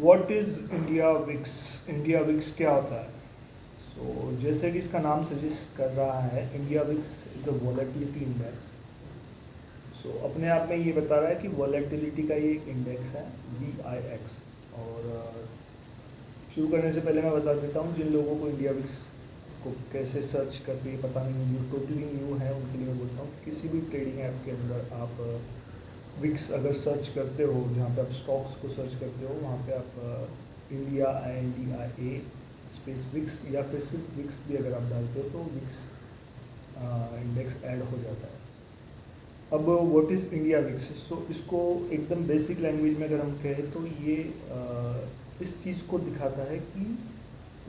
What is India VIX? India VIX क्या होता है? जैसे कि इसका नाम सजेस्ट कर रहा है, India VIX is a volatility index. अपने आप में ये बता रहा है कि वॉलेटिलिटी का ये एक इंडेक्स है, VIX। और शुरू करने से पहले मैं बता देता हूँ, जिन लोगों को इंडिया विक्स को कैसे सर्च करके पता नहीं, जो टोटली न्यू है उनके लिए मैं बोलता हूँ कि किसी भी ट्रेडिंग ऐप के अंदर आप विक्स अगर सर्च करते हो, जहाँ पे आप स्टॉक्स को सर्च करते हो, वहाँ पे आप इंडिया INDIA स्पेस विक्स या फिर सिर्फ विक्स भी अगर आप डालते हो तो विक्स इंडेक्स ऐड हो जाता है। अब व्हाट इज़ इंडिया विक्स? इसको एकदम बेसिक लैंग्वेज में अगर हम कहें तो ये इस चीज़ को दिखाता है कि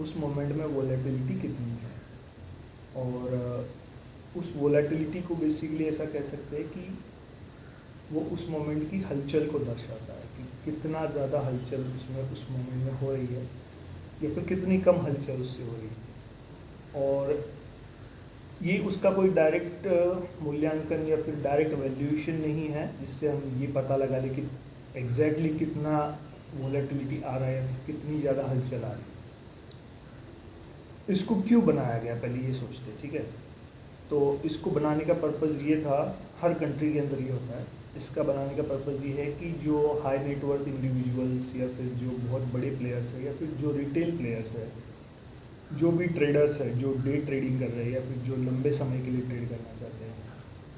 उस मोमेंट में वोलेटिलिटी कितनी है। और उस वोलेटिलिटी को बेसिकली ऐसा कह सकते हैं कि वो उस मोमेंट की हलचल को दर्शाता है कि कितना ज़्यादा हलचल उसमें उस मोमेंट में हो रही है या फिर कितनी कम हलचल उससे हो रही है। और ये उसका कोई डायरेक्ट मूल्यांकन या फिर डायरेक्ट वैल्यूएशन नहीं है जिससे हम ये पता लगा लें कि एग्जैक्टली कितना वोलेटिलिटी आ रहा है या फिर कितनी ज़्यादा हलचल आ रही है। इसको क्यों बनाया गया, पहले ये सोचते, ठीक है। तो इसको बनाने का पर्पज़ ये था, हर कंट्री के अंदर ये होता है, इसका बनाने का पर्पज़ ये है कि जो हाई नेटवर्थ इंडिविजुअल्स या फिर जो बहुत बड़े प्लेयर्स हैं या फिर जो रिटेल प्लेयर्स हैं, जो भी ट्रेडर्स हैं जो डे ट्रेडिंग कर रहे हैं या फिर जो लंबे समय के लिए ट्रेड करना चाहते हैं,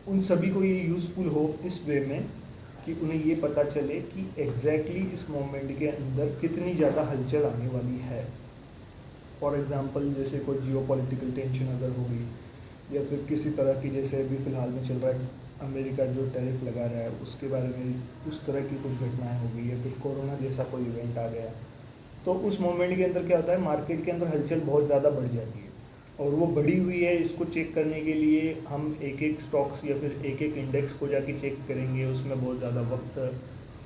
उन सभी को ये यूज़फुल हो इस वे में कि उन्हें ये पता चले कि एग्जैक्टली इस मोमेंट के अंदर कितनी ज़्यादा हलचल आने वाली है। फॉर एग्ज़ाम्पल, जैसे कोई जियोपॉलिटिकल टेंशन अगर हो गई या फिर किसी तरह की, जैसे अभी फ़िलहाल में चल रहा है अमेरिका जो टैरिफ लगा रहा है उसके बारे में, उस तरह की कुछ घटनाएं हो गई या फिर कोरोना जैसा कोई इवेंट आ गया, तो उस मोमेंट के अंदर क्या होता है, मार्केट के अंदर हलचल बहुत ज़्यादा बढ़ जाती है। और वो बढ़ी हुई है, इसको चेक करने के लिए हम एक एक स्टॉक्स या फिर एक एक इंडेक्स को जाके चेक करेंगे, उसमें बहुत ज़्यादा वक्त,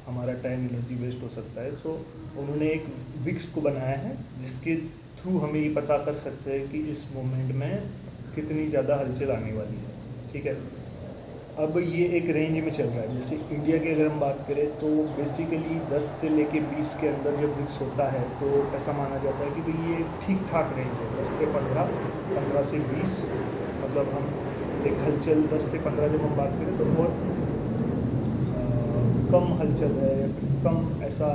हमारा टाइम एनर्जी वेस्ट हो सकता है। उन्होंने एक विक्स को बनाया है जिसके थ्रू हमें ये पता कर सकते हैं कि इस मोमेंट में कितनी ज़्यादा हलचल आने वाली है, ठीक है। अब ये एक रेंज में चल रहा है, जैसे इंडिया की अगर हम बात करें तो बेसिकली 10 से लेके 20 के अंदर जब विक्स होता है तो ऐसा माना जाता है कि भाई ये ठीक ठाक रेंज है, 10 से 15, 15 से 20, मतलब हम एक हलचल 10 से 15 जब हम बात करें तो बहुत कम हलचल है या फिर कम ऐसा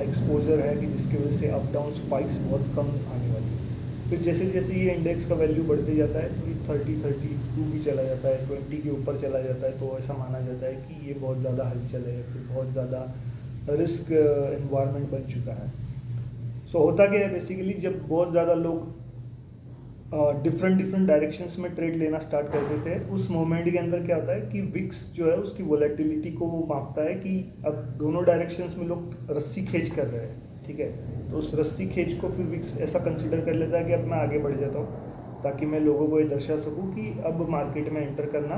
एक्सपोजर है कि जिसकी वजह से अप डाउन स्पाइक्स बहुत कम आने वाली है। फिर जैसे जैसे ये इंडेक्स का वैल्यू बढ़ते जाता है तो ये 30-32 भी चला जाता है, 20 के ऊपर चला जाता है, तो ऐसा माना जाता है कि ये बहुत ज़्यादा हलचल है, फिर बहुत ज़्यादा रिस्क इन्वायरमेंट बन चुका है। होता क्या है बेसिकली, जब बहुत ज़्यादा लोग डिफरेंट डिफरेंट डायरेक्शंस में ट्रेड लेना स्टार्ट कर देते हैं, उस मोमेंट के अंदर क्या होता है कि विक्स जो है उसकी वोलेटिलिटी को वो मापता है कि अब दोनों डायरेक्शंस में लोग रस्सी खींच कर रहे हैं, ठीक है। तो उस रस्सी खींच को फिर विक्स ऐसा कंसिडर कर लेता है कि अब मैं आगे बढ़ जाता हूँ ताकि मैं लोगों को ये दर्शा सकूँ कि अब मार्केट में एंटर करना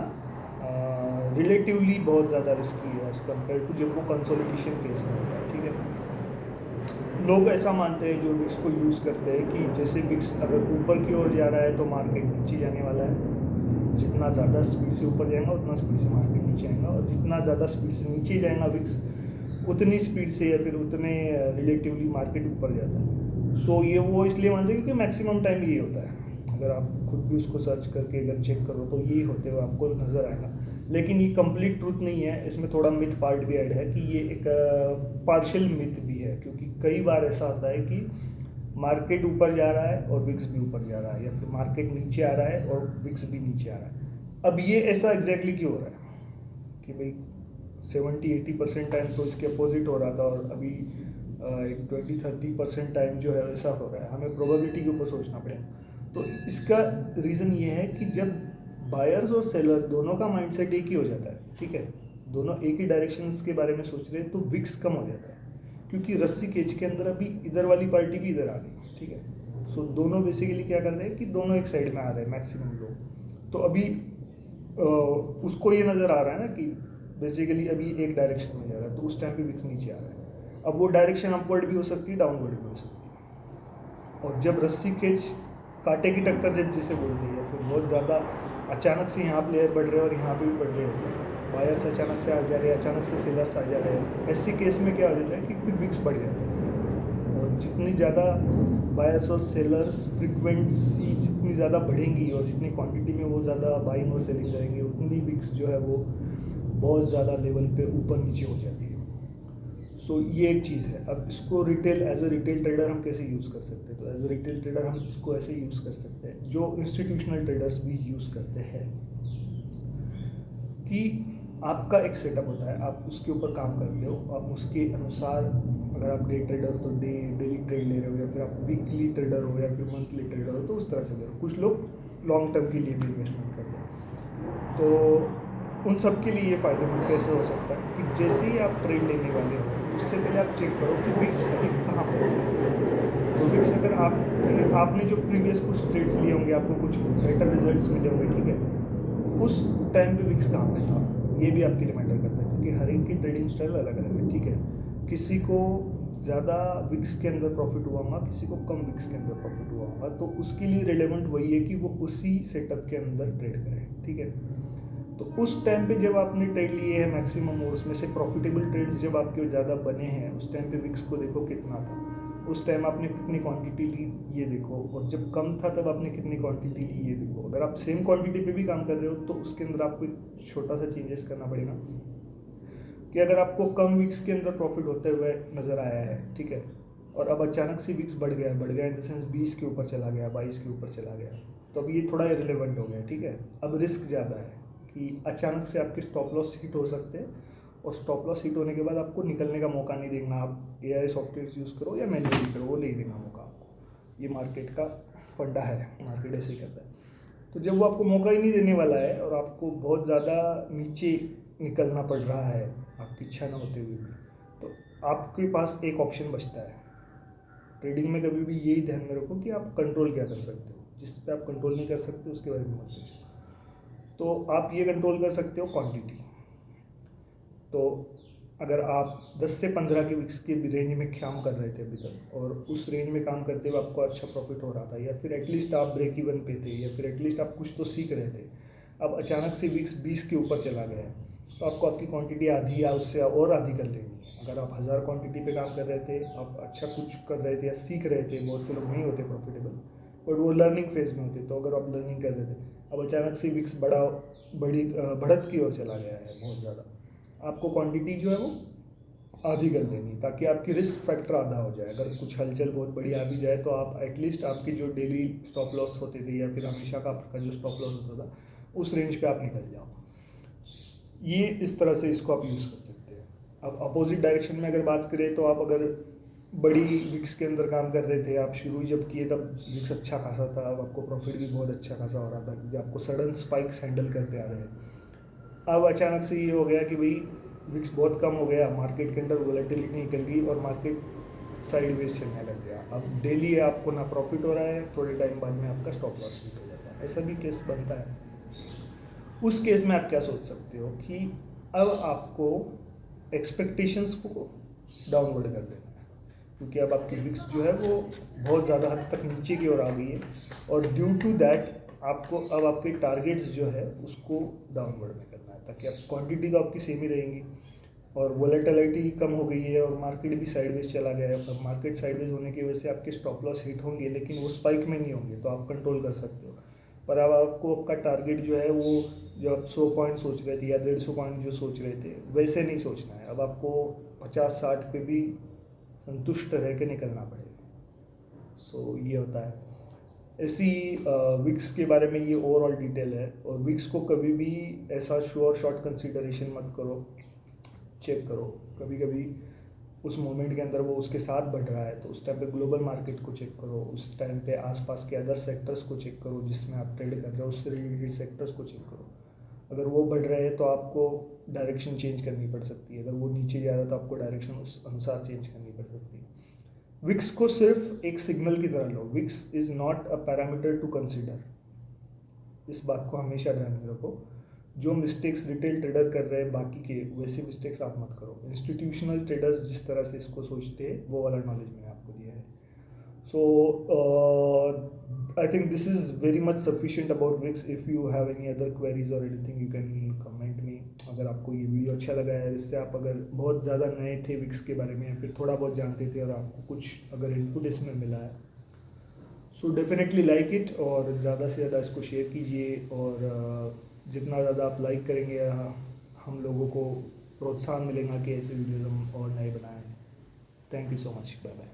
रिलेटिवली बहुत ज़्यादा रिस्की है एज़ कम्पेयर टू जब वो कंसोलिडेशन फेज में होता है, ठीक है। लोग ऐसा मानते हैं जो विक्स को यूज़ करते हैं कि जैसे विक्स अगर ऊपर की ओर जा रहा है तो मार्केट नीचे जाने वाला है, जितना ज़्यादा स्पीड से ऊपर जाएगा उतना स्पीड से मार्केट नीचे आएगा, और जितना ज़्यादा स्पीड से नीचे जाएगा विक्स उतनी स्पीड से या फिर उतने रिलेटिवली मार्केट ऊपर जाता है। ये वो इसलिए मानते हैं क्योंकि मैक्सिमम टाइम ये होता है, अगर आप खुद भी उसको सर्च करके अगर चेक करो तो ये होते हुए आपको नज़र आएगा। लेकिन ये कंप्लीट ट्रूथ नहीं है, इसमें थोड़ा मिथ पार्ट भी ऐड है कि ये एक पार्शियल मिथ भी है, क्योंकि कई बार ऐसा होता है कि मार्केट ऊपर जा रहा है और विक्स भी ऊपर जा रहा है, या फिर मार्केट नीचे आ रहा है और विक्स भी नीचे आ रहा है। अब ये ऐसा एग्जैक्टली क्यों हो रहा है कि भाई 70-80% टाइम तो इसके अपोजिट हो रहा था और अभी एक 20-30% टाइम जो है ऐसा हो रहा है, हमें प्रोबेबिलिटी के ऊपर सोचना पड़ेगा। तो इसका रीज़न ये है कि जब बायर्स और सेलर दोनों का माइंडसेट एक ही हो जाता है, ठीक है, दोनों एक ही डायरेक्शंस के बारे में सोच रहे हैं, तो विक्स कम हो जाता है, क्योंकि रस्सी खींच के अंदर अभी इधर वाली पार्टी भी इधर आ गई, ठीक है। दोनों बेसिकली क्या कर रहे हैं कि दोनों एक साइड में आ रहे हैं मैक्सिमम लोग। तो अभी उसको ये नज़र आ रहा है ना कि बेसिकली अभी एक डायरेक्शन में जा रहा है, तो उस टाइम पे विक्स नीचे आ रहा है। अब वो डायरेक्शन अपवर्ड भी हो सकती है, डाउनवर्ड भी हो सकती है। और जब रस्सी खींच कांटे की टक्कर जब जिसे बोलते हैं, फिर बहुत ज़्यादा अचानक से यहाँ प्लेयर बढ़ रहे हैं और यहाँ पे भी बढ़ रहे हैं, बायर्स अचानक से आ जा रहे हैं, अचानक से सेलर्स आ जा रहे हैं, ऐसे केस में क्या हो जाता है कि फिर विक्स बढ़ जाता है। जितनी ज़्यादा बायर्स और सेलर्स फ्रिक्वेंसी जितनी ज़्यादा बढ़ेंगी और जितनी क्वांटिटी में वो ज़्यादा बाइंग और सेलिंग करेंगे, उतनी विक्स जो है वो बहुत ज़्यादा लेवल पे ऊपर नीचे हो जाती है। सो ये एक चीज़ है। अब इसको retail as a retail trader हम कैसे यूज़ कर सकते हैं? तो एज अ रिटेल ट्रेडर हम इसको ऐसे यूज़ कर सकते हैं जो इंस्टीट्यूशनल ट्रेडर्स भी यूज़ करते हैं, कि आपका एक सेटअप होता है, आप उसके ऊपर काम करते हो, आप उसके अनुसार, अगर आप डे ट्रेडर हो तो डेली ट्रेड ले रहे हो, या फिर आप वीकली ट्रेडर हो या फिर मंथली ट्रेडर हो, तो उस तरह से करो। कुछ लोग लॉन्ग टर्म के लिए भी इन्वेस्टमेंट करते हैं। तो उन सब के लिए ये फ़ायदेमंद कैसे हो सकता है कि जैसे ही आप ट्रेड लेने वाले हो, उससे पहले आप चेक करो कि विक्स अभी कहाँ पर है। तो विक्स अगर आपने जो प्रीवियस कुछ ट्रेड्स लिए होंगे, आपको कुछ बेटर रिजल्ट्स मिले होंगे, ठीक है, उस टाइम पे विक्स कहाँ पे था, ये भी आपके लिए मैटर करता है, क्योंकि हर एक की ट्रेडिंग स्टाइल अलग अलग है, ठीक है। किसी को ज़्यादा विक्स के अंदर प्रॉफिट हुआ होगा, किसी को कम विक्स के अंदर प्रॉफिट हुआ होगा, तो उसके लिए रिलेवेंट वही है कि वो उसी सेटअप के अंदर ट्रेड करे, ठीक है। तो उस टाइम पे जब आपने ट्रेड लिए हैं मैक्सिमम, और उसमें से प्रॉफिटेबल ट्रेड्स जब आपके ज़्यादा बने हैं, उस टाइम पे विक्स को देखो कितना था, उस टाइम आपने कितनी क्वांटिटी ली ये देखो, और जब कम था तब आपने कितनी क्वांटिटी ली ये देखो। अगर आप सेम क्वांटिटी पे भी काम कर रहे हो तो उसके अंदर आपको एक छोटा सा चेंजेस करना पड़ेगा, कि अगर आपको कम विक्स के अंदर प्रॉफिट होते हुए नज़र आया है, ठीक है, और अब अचानक से विक्स बढ़ गया इन द सेंस 20 के ऊपर चला गया, 22 के ऊपर चला गया, तो अब ये थोड़ा इरेलेवेंट हो गया, ठीक है। अब रिस्क ज़्यादा है कि अचानक से आपके स्टॉप लॉस हिट हो सकते हैं, और स्टॉप लॉस हिट होने के बाद आपको निकलने का मौका नहीं देगा। आप AI सॉफ्टवेयर यूज़ करो या मैन्युअली करो, वो नहीं देगा मौका आपको। ये मार्केट का फंडा है, मार्केट ऐसे ही करता है। तो जब वो आपको मौका ही नहीं देने वाला है और आपको बहुत ज़्यादा नीचे निकलना पड़ रहा है आपकी इच्छा ना होते हुए भी, तो आपके पास एक ऑप्शन बचता है। ट्रेडिंग में कभी भी यही ध्यान में रखो कि आप कंट्रोल क्या कर सकते हो, जिस पे आप कंट्रोल नहीं कर सकते उसके बारे में मत सोचो। तो आप ये कंट्रोल कर सकते हो क्वांटिटी। तो अगर आप 10 से 15 के विक्स के रेंज में काम कर रहे थे अभी तक, और उस रेंज में काम करते हुए आपको अच्छा प्रॉफिट हो रहा था, या फिर एटलीस्ट आप ब्रेक इवन पे थे, या फिर एटलीस्ट आप कुछ तो सीख रहे थे, अब अचानक से विक्स 20 के ऊपर चला गया है, तो आपको आपकी क्वांटिटी आधी या उससे और आधी कर लेनी है। अगर आप 1000 क्वांटिटी पे काम कर रहे थे, आप अच्छा कुछ कर रहे थे या सीख रहे थे, बहुत से लोग नहीं होते प्रॉफिटेबल, बट वो लर्निंग फेज में होते, तो अगर आप लर्निंग कर रहे थे, अब अचानक से विक्स बढ़त की ओर चला गया है बहुत ज़्यादा, आपको क्वांटिटी जो है वो आधी कर लेनी, ताकि आपकी रिस्क फैक्टर आधा हो जाए। अगर कुछ हलचल बहुत बड़ी आ भी जाए तो आप एटलीस्ट आपकी जो डेली स्टॉप लॉस होते थे, या फिर हमेशा का आपका जो स्टॉप लॉस होता था, उस रेंज पे आप निकल जाओ। ये इस तरह से इसको आप यूज़ कर सकते हैं। अब अपोजिट डायरेक्शन में अगर बात करें, तो आप अगर बड़ी विक्स के अंदर काम कर रहे थे, आप शुरू जब किए तब विक्स अच्छा खासा था, अब आपको प्रॉफिट भी बहुत अच्छा खासा हो रहा था, क्योंकि आपको सडन स्पाइक्स हैंडल करते आ रहे हैं। अब अचानक से ये हो गया कि भाई विक्स बहुत कम हो गया, मार्केट के अंदर वोलेटिलिटी निकल गई और मार्केट साइडवेज चलने लग गया। अब डेली आपको ना प्रॉफिट हो रहा है, थोड़े टाइम बाद में आपका स्टॉप लॉस हिट हो जाता है। ऐसा भी केस बनता है। उस केस में आप क्या सोच सकते हो कि अब आपको एक्सपेक्टेशंस को डाउनवर्ड कर देना है, क्योंकि अब आपकी विक्स जो है वो बहुत ज़्यादा हद तक नीचे की ओर आ गई है, और ड्यू टू दैट आपको अब आपके टारगेट्स जो है उसको डाउनवर्ड में करना है, ताकि आप क्वांटिटी तो आपकी सेम ही रहेंगी, और वोलेटिलिटी कम हो गई है, और मार्केट भी साइडवेज चला गया है। अब मार्केट साइडवेज होने की वजह से आपके स्टॉप लॉस हिट होंगे, लेकिन वो स्पाइक में नहीं होंगे, तो आप कंट्रोल कर सकते हो। पर अब आपको आपका टारगेट जो है वो, जो आप 100 पॉइंट सोच रहे थे या 150 पॉइंट जो सोच रहे थे, वैसे नहीं सोचना है। अब आपको 50-60 पे भी संतुष्ट रह के निकलना पड़ेगा। सो ये होता है। ऐसी विक्स के बारे में ये ओवरऑल डिटेल है। और विक्स को कभी भी ऐसा श्योर शॉट कंसिडरेशन मत करो, चेक करो। कभी कभी उस मोमेंट के अंदर वो उसके साथ बढ़ रहा है, तो उस टाइम पे ग्लोबल मार्केट को चेक करो, उस टाइम पे आसपास के अदर सेक्टर्स को चेक करो जिसमें आप ट्रेड कर रहे हो, उससे रिलेटेड सेक्टर्स को चेक करो। अगर वो बढ़ रहे हैं तो आपको डायरेक्शन चेंज करनी पड़ सकती है, अगर वो नीचे जा रहा है तो आपको डायरेक्शन उस अनुसार चेंज करनी पड़ सकती है। विक्स को सिर्फ एक सिग्नल की तरह लो। VIX is not a parameter to consider. इस बात को हमेशा ध्यान में रखो। जो मिस्टेक्स रिटेल ट्रेडर कर रहे हैं बाकी के, वैसे मिस्टेक्स आप मत करो। इंस्टीट्यूशनल ट्रेडर्स जिस तरह से इसको सोचते हैं, वो वाला नॉलेज मैंने आपको दिया है। So I think this is very much sufficient about VIX. If you have any other queries or anything, you can comment me. अगर आपको ये वीडियो अच्छा लगा है, इससे आप अगर बहुत ज़्यादा नए थे विक्स के बारे में या फिर थोड़ा बहुत जानते थे और आपको कुछ अगर इनपुट इसमें मिला है, सो डेफिनेटली लाइक इट और ज़्यादा से ज़्यादा इसको शेयर कीजिए। और जितना ज़्यादा आप लाइक करेंगे हम लोगों को प्रोत्साहन मिलेगा कि ऐसे वीडियोज़ हम और नए बनाएं। Thank you so much, bye bye.